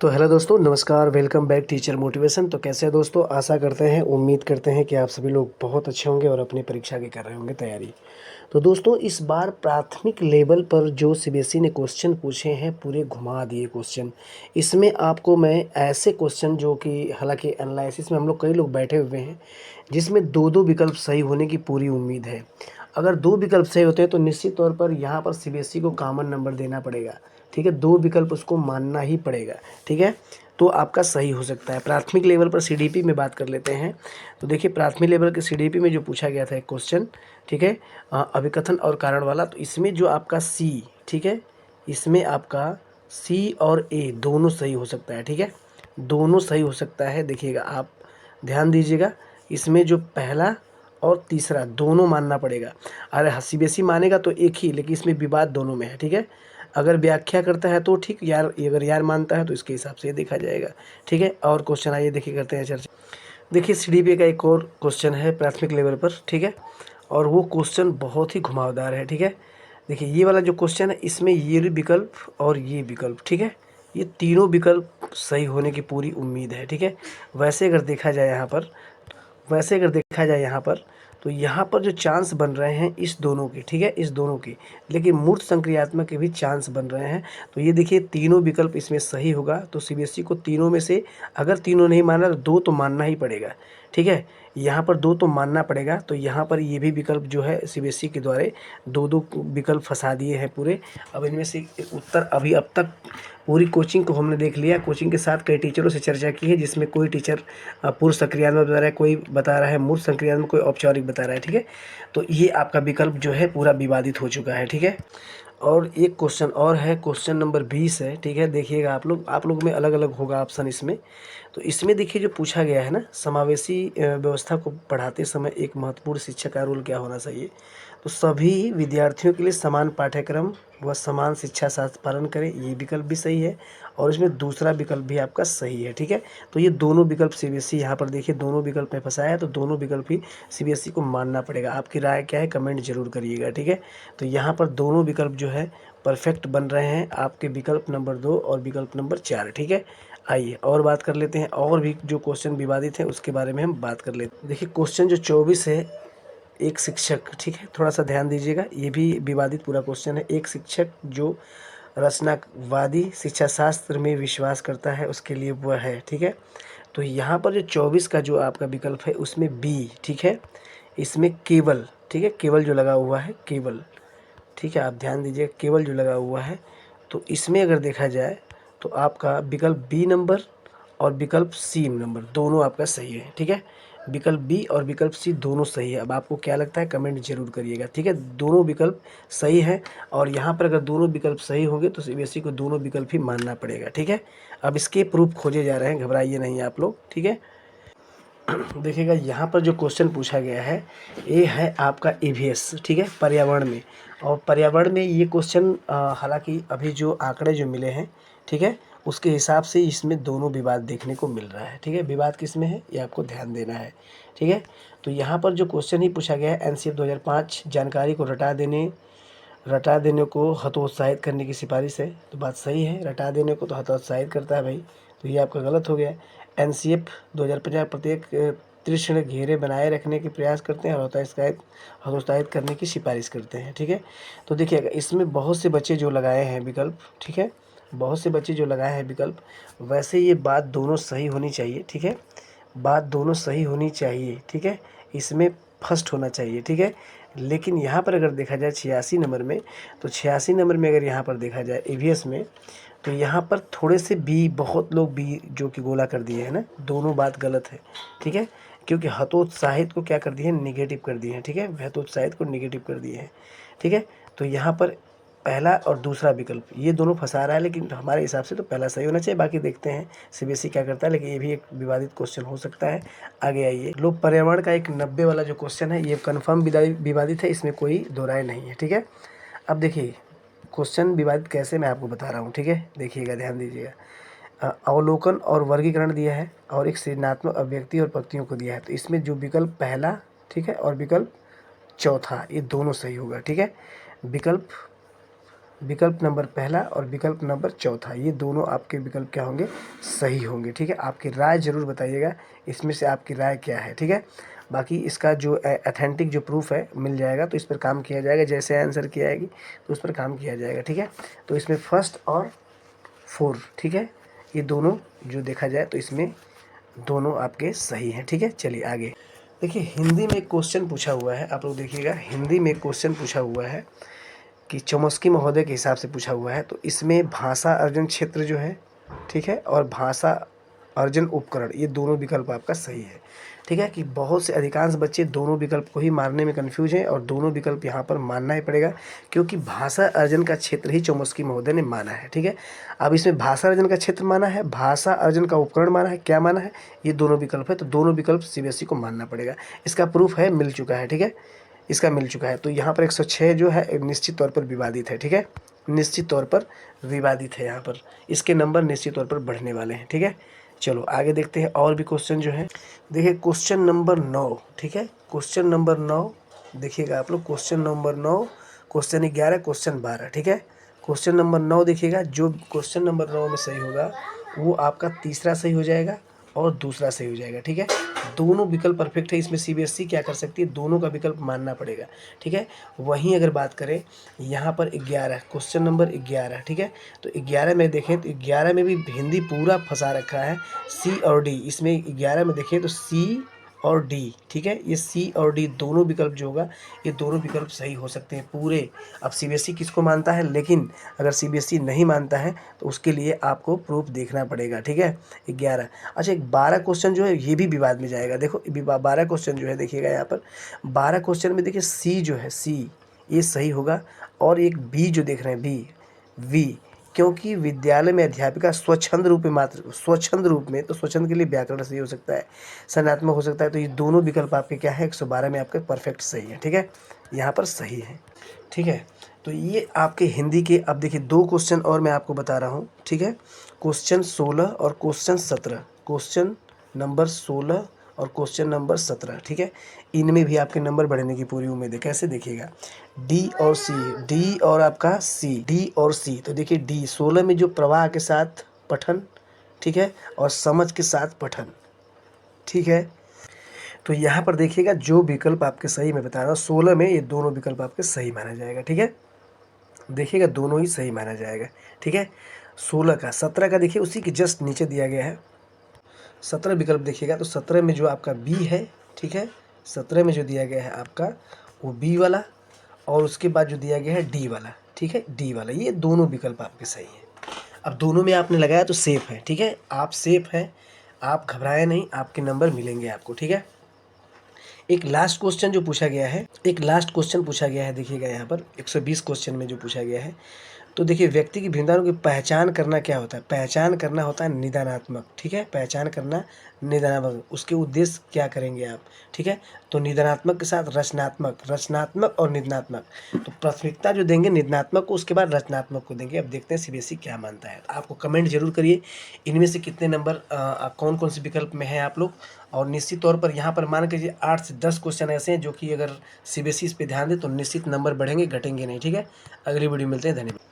तो हेलो दोस्तों, नमस्कार। Welcome back teacher motivation. तो कैसे हैं दोस्तों? आशा करते हैं, उम्मीद करते हैं कि आप सभी लोग बहुत अच्छे होंगे और अपनी परीक्षा की कर रहे होंगे तैयारी। तो दोस्तों, इस बार प्राथमिक लेवल पर जो सीबीएसई ने क्वेश्चन पूछे हैं, पूरे घुमा दिए क्वेश्चन। इसमें आपको मैं ऐसे क्वेश्चन जो कि हालांकि एनालिसिस में हम लोग कई लोग बैठे हुए हैं, जिसमें दो दो विकल्प सही होने की पूरी उम्मीद है। अगर दो विकल्प सही होते हैं तो निश्चित तौर पर यहाँ पर सीबीएसई को कॉमन नंबर देना पड़ेगा। ठीक है, दो विकल्प उसको मानना ही पड़ेगा। ठीक है, तो आपका सही हो सकता है। प्राथमिक लेवल पर सीडीपी में बात कर लेते हैं। तो देखिए, प्राथमिक लेवल के सीडीपी में जो पूछा गया था एक क्वेश्चन, ठीक है, अभिकथन और कारण वाला, तो इसमें जो आपका सी, ठीक है, इसमें आपका सी और ए दोनों सही हो सकता है। ठीक है, दोनों सही हो सकता है। देखिएगा, आप ध्यान दीजिएगा, इसमें जो पहला और तीसरा दोनों मानना पड़ेगा। अरे सीबीएसई मानेगा तो एक ही, लेकिन इसमें विवाद दोनों में है। ठीक है, अगर व्याख्या करता है तो ठीक, यार अगर यार मानता है तो इसके हिसाब से ये देखा जाएगा। ठीक है, और क्वेश्चन आइए देखिए, करते हैं चर्चा। देखिए, सीडीपी का एक और क्वेश्चन है प्राथमिक लेवल पर। ठीक है, और वो क्वेश्चन बहुत ही घुमावदार है। ठीक है, देखिए ये वाला जो क्वेश्चन है, इसमें ये विकल्प और ये विकल्प, ठीक है, ये तीनों विकल्प सही होने की पूरी उम्मीद है। ठीक है, वैसे अगर देखा जाए यहाँ पर वैसे अगर देखा जाए यहाँ पर, तो यहाँ पर जो चांस बन रहे हैं इस दोनों के, ठीक है, इस दोनों के, लेकिन मूर्त संक्रियात्मक के भी चांस बन रहे हैं। तो ये देखिए, तीनों विकल्प इसमें सही होगा। तो सीबीएसई को तीनों में से अगर तीनों नहीं माना तो दो तो मानना ही पड़ेगा। ठीक है, यहाँ पर दो तो मानना पड़ेगा। तो यहाँ पर ये भी विकल्प जो है सीबीएसई के द्वारा दो दो विकल्प फंसा दिए हैं पूरे। अब इनमें से उत्तर अभी अब तक पूरी कोचिंग को हमने देख लिया। कोचिंग के साथ कई टीचरों से चर्चा की है, जिसमें कोई टीचर पूर्व सक्रियात्मक बता रहा है, कोई बता रहा है मूर्त सक्रियात्मक, कोई औपचारिक बता रहा है। ठीक है, तो ये आपका विकल्प जो है पूरा विवादित हो चुका है। ठीक है, और एक क्वेश्चन और है, क्वेश्चन नंबर 20 है। ठीक है, देखिएगा, आप लोग में अलग अलग होगा ऑप्शन इसमें। तो इसमें देखिए, जो पूछा गया है ना, समावेशी व्यवस्था को पढ़ाते समय एक महत्वपूर्ण शिक्षक का रोल क्या होना चाहिए। तो सभी विद्यार्थियों के लिए समान पाठ्यक्रम व समान शिक्षा शास्त्र पालन करें, ये विकल्प भी सही है। और इसमें दूसरा विकल्प भी आपका सही है। ठीक है, तो ये दोनों विकल्प सीबीएसई यहाँ पर देखिए दोनों विकल्प में फंसाया है, तो दोनों विकल्प ही सीबीएसई को मानना पड़ेगा। आपकी राय क्या है, कमेंट जरूर करिएगा। ठीक है, तो यहाँ पर दोनों विकल्प जो है परफेक्ट बन रहे हैं, आपके विकल्प नंबर 2 और विकल्प नंबर 4। ठीक है, आइए और बात कर लेते हैं, और भी जो क्वेश्चन विवादित है उसके बारे में हम बात कर लेते हैं। देखिए, क्वेश्चन जो 24 है, एक शिक्षक, ठीक है, थोड़ा सा ध्यान दीजिएगा, ये भी विवादित पूरा क्वेश्चन है। एक शिक्षक जो रचनावादी शिक्षा शास्त्र में विश्वास करता है, उसके लिए वह है। ठीक है, तो यहाँ पर जो 24 का जो आपका विकल्प है उसमें बी, ठीक है, इसमें केवल, ठीक है, केवल जो लगा हुआ है, केवल, ठीक है, आप ध्यान दीजिए, केवल जो लगा हुआ है, तो इसमें अगर देखा जाए तो आपका विकल्प बी नंबर और विकल्प सी नंबर दोनों आपका सही है। ठीक है, विकल्प बी और विकल्प सी दोनों सही है। अब आपको क्या लगता है, कमेंट जरूर करिएगा। ठीक है, दोनों विकल्प सही है, और यहाँ पर अगर दोनों विकल्प सही होंगे तो सीबीएसई को दोनों विकल्प ही मानना पड़ेगा। ठीक है, अब इसके प्रूफ खोजे जा रहे हैं, घबराइए नहीं आप लोग। ठीक है, देखिएगा, यहाँ पर जो क्वेश्चन पूछा गया है, ये है आपका ईवीएस, ठीक है, पर्यावरण में। और पर्यावरण में ये क्वेश्चन हालांकि अभी जो आंकड़े जो मिले हैं, ठीक है, उसके हिसाब से इसमें दोनों विवाद देखने को मिल रहा है। ठीक है, विवाद किस में है ये आपको ध्यान देना है। ठीक है, तो यहाँ पर जो क्वेश्चन ही पूछा गया है, एनसीएफ 2005 जानकारी को रटा देने को हतोत्साहित करने की सिफारिश है। तो बात सही है, रटा देने को तो हतोत्साहित करता है भाई, तो ये आपका गलत हो गया। एनसीएफ 2050 प्रत्येक तीक्ष्ण घेरे बनाए रखने के प्रयास करते हैं और हतोत्साहित करने की सिफारिश करते हैं। ठीक है, तो देखिएगा, इसमें बहुत से बच्चे जो लगाए हैं विकल्प, ठीक है, बहुत से बच्चे जो लगाए हैं विकल्प, वैसे ये बात दोनों सही होनी चाहिए। ठीक है, बात दोनों सही होनी चाहिए। ठीक है, इसमें फर्स्ट होना चाहिए। ठीक है, लेकिन यहाँ पर अगर देखा जाए 86 नंबर में, तो 86 नंबर में अगर यहाँ पर देखा जाए ईवीएस में, तो यहाँ पर थोड़े से बी, बहुत लोग बी जो कि गोला कर दिए हैं ना, दोनों बात गलत है। ठीक है, क्योंकि हतोत्साहित को क्या कर दिए हैं, निगेटिव कर दिए हैं। ठीक है, हतोत्साहित को निगेटिव कर दिए हैं। ठीक है, तो यहाँ पर पहला और दूसरा विकल्प ये दोनों फंसा रहा है, लेकिन हमारे हिसाब से तो पहला सही होना चाहिए। बाकी देखते हैं सीबीएसई क्या करता है, लेकिन ये भी एक विवादित क्वेश्चन हो सकता है। आगे आइए, लोग पर्यावरण का एक 90 वाला जो क्वेश्चन है, ये कन्फर्म विवादित है, इसमें कोई दो राय नहीं है। ठीक है, अब देखिए क्वेश्चन विवादित कैसे, मैं आपको बता रहा हूँ। ठीक है, देखिएगा, ध्यान दीजिएगा, अवलोकन और वर्गीकरण दिया है, और एक सृजनात्मक अभिव्यक्ति और पंक्तियों को दिया है। तो इसमें जो विकल्प पहला, ठीक है, और विकल्प चौथा, ये दोनों सही होगा। ठीक है, विकल्प विकल्प नंबर पहला और विकल्प नंबर चौथा, ये दोनों आपके विकल्प क्या होंगे, सही होंगे। ठीक है, आपकी राय ज़रूर बताइएगा इसमें से आपकी राय क्या है। ठीक है, बाकी इसका जो अथेंटिक जो प्रूफ है मिल जाएगा तो इस पर काम किया जाएगा, जैसे आंसर किया आएगी तो उस पर काम किया जाएगा। ठीक है, तो इसमें फर्स्ट और फोर, ठीक है, ये दोनों जो देखा जाए तो इसमें दोनों आपके सही हैं। ठीक है, चलिए आगे देखिए, हिंदी में एक क्वेश्चन पूछा हुआ है, आप लोग देखिएगा, हिंदी में एक क्वेश्चन पूछा हुआ है कि चौमस्की महोदय के हिसाब से पूछा हुआ है। तो इसमें भाषा अर्जन क्षेत्र जो है, ठीक है, और भाषा अर्जन उपकरण, ये दोनों विकल्प आपका सही है। ठीक है, कि बहुत से अधिकांश बच्चे दोनों विकल्प को ही मारने में कंफ्यूज हैं और दोनों विकल्प यहाँ पर मानना ही पड़ेगा, क्योंकि भाषा अर्जन का क्षेत्र ही चौमस्की महोदय ने माना है। ठीक है, अब इसमें भाषा अर्जन का क्षेत्र माना है, भाषा अर्जन का उपकरण माना है, क्या माना है, ये दोनों विकल्प है, तो दोनों विकल्प सीबीएसई को मानना पड़ेगा। इसका प्रूफ है, मिल चुका है। ठीक है, इसका मिल चुका है। तो यहाँ पर 106 जो है निश्चित तौर पर विवादित है। ठीक है, निश्चित तौर पर विवादित है, यहाँ पर इसके नंबर निश्चित तौर पर बढ़ने वाले हैं। ठीक है, चलो आगे देखते हैं और भी क्वेश्चन जो है। देखिए क्वेश्चन नंबर 9, ठीक है, क्वेश्चन नंबर 9 देखिएगा आप लोग, क्वेश्चन नंबर 9, क्वेश्चन 11, क्वेश्चन 12। ठीक है, क्वेश्चन नंबर 9 देखिएगा, जो क्वेश्चन नंबर 9 में सही होगा वो आपका तीसरा सही हो जाएगा और दूसरा सही हो जाएगा। ठीक है, दोनों विकल्प परफेक्ट है, इसमें सीबीएसई क्या कर सकती है, दोनों का विकल्प मानना पड़ेगा। ठीक है, वहीं अगर बात करें यहाँ पर 11, क्वेश्चन नंबर 11, ठीक है, तो 11 में देखें तो 11 में भी हिंदी पूरा फंसा रखा है, सी और डी। इसमें 11 में देखें तो सी और डी, ठीक है, ये सी और डी दोनों विकल्प जो होगा, ये दोनों विकल्प सही हो सकते हैं पूरे। अब सीबीएसई किसको मानता है, लेकिन अगर सीबीएसई नहीं मानता है तो उसके लिए आपको प्रूफ देखना पड़ेगा। ठीक है, 11। अच्छा, एक 12 क्वेश्चन जो है ये भी विवाद में जाएगा। देखो 12 क्वेश्चन जो है देखिएगा यहाँ पर, 12 क्वेश्चन में देखिए सी जो है, सी ये सही होगा, और एक बी जो देख रहे हैं, बी वी, क्योंकि विद्यालय में अध्यापिका स्वच्छंद रूप में, मात्र स्वच्छंद रूप में, तो स्वच्छंद के लिए व्याकरण सही हो सकता है, संज्ञानात्मक हो सकता है, तो ये दोनों विकल्प आपके क्या है, 112 में आपके परफेक्ट सही है। ठीक है, यहाँ पर सही है। ठीक है, तो ये आपके हिंदी के, अब देखिए 2 क्वेश्चन और मैं आपको बता रहा हूँ। ठीक है, क्वेश्चन 16 और क्वेश्चन 17, क्वेश्चन नंबर 16 और क्वेश्चन नंबर 17, ठीक है, इनमें भी आपके नंबर बढ़ने की पूरी उम्मीद है। कैसे देखिएगा, डी और सी, डी और आपका सी, डी और सी, तो देखिए डी 16 में जो प्रवाह के साथ पठन, ठीक है, और समझ के साथ पठन। ठीक है, तो यहाँ पर देखिएगा जो विकल्प आपके सही मैं बता रहा हूँ, 16 में ये दोनों विकल्प आपके सही माना जाएगा। ठीक है, देखिएगा दोनों ही सही माना जाएगा। ठीक है, 16 का, 17 का देखिए उसी के जस्ट नीचे दिया गया है। 17 विकल्प देखिएगा तो 17 में जो आपका बी है, ठीक है, 17 में जो दिया गया है आपका वो बी वाला, और उसके बाद जो दिया गया है डी वाला, ठीक है, डी वाला, ये दोनों विकल्प आपके सही हैं। अब दोनों में आपने लगाया तो सेफ है। ठीक है, आप सेफ हैं, आप घबराए नहीं, आपके नंबर मिलेंगे आपको। ठीक है, एक लास्ट क्वेश्चन जो पूछा गया है, एक लास्ट क्वेश्चन पूछा गया है, देखिएगा यहाँ पर 120 क्वेश्चन में जो पूछा गया है, तो देखिए व्यक्ति की भिन्नताओं की पहचान करना क्या होता है, पहचान करना होता है निदानात्मक। ठीक है, पहचान करना निदानात्मक, उसके उद्देश्य क्या करेंगे आप। ठीक है, तो निदानात्मक के साथ रचनात्मक, रचनात्मक और निदानात्मक, तो प्राथमिकता जो देंगे निदानात्मक को, उसके बाद रचनात्मक को देंगे। अब देखते हैं सीबीएसई क्या मानता है। आपको कमेंट जरूर करिए इनमें से कितने नंबर कौन कौन से विकल्प में हैं आप लोग, और निश्चित तौर पर यहाँ पर मान लीजिए 8 से 10 क्वेश्चन ऐसे हैं जो कि अगर सीबीएसई इस पर ध्यान दे तो निश्चित नंबर बढ़ेंगे, घटेंगे नहीं। ठीक है, अगली वीडियो मिलते हैं, धन्यवाद।